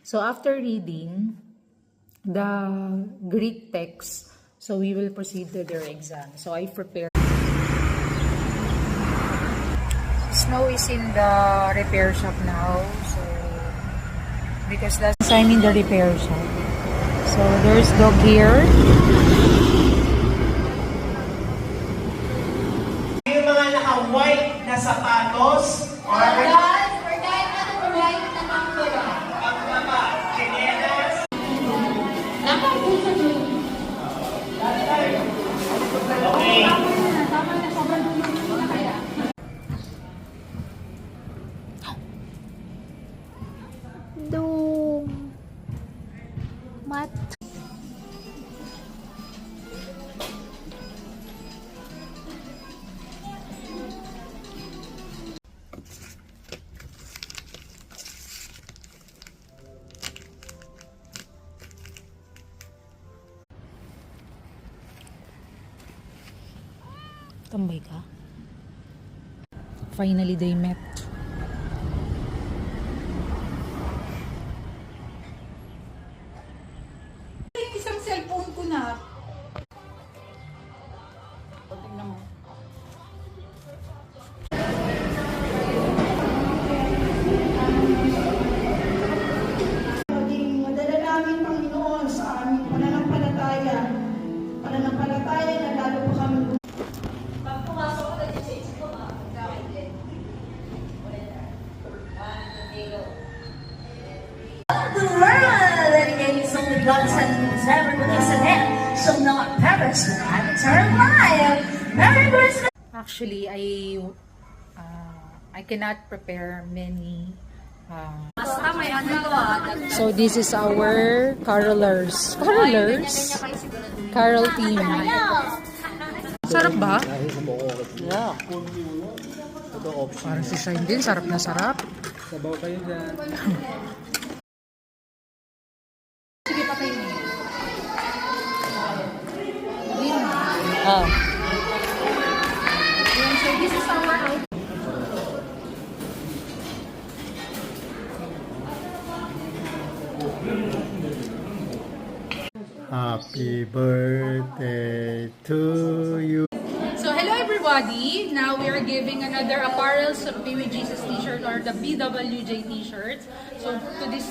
So after reading the Greek text, so we will proceed to their exam. So I prepared. Snow is in the repair shop now, so because last time in the repair shop. So there's dog here. Yung mga naka-white na sapatos, or Mat. Tambay ka? Finally, they met. Isang cellphone ko na. Tingnan mo. Maging madala namin, Panginoon, sa aming pananampalataya na lalo pa kami. Pagpumasok ko na dyan sa isip ko, the world, and again, it's only God Son who's never put us in it, shall not perish but have eternal life. Merry Christmas! Actually, I cannot prepare many. Basta may ano ko So this is our carolers. Carolers? Carol team. Sarap ba? Yeah. Parang si Shine din, sarap na sarap. Sabaw kayo dyan. Sige pa kayo niya. Ah. So this is our outfit. Happy birthday to you. So hello everybody. Now we are giving another apparel, so Be With Jesus t-shirt or the BWJ t-shirts. So to this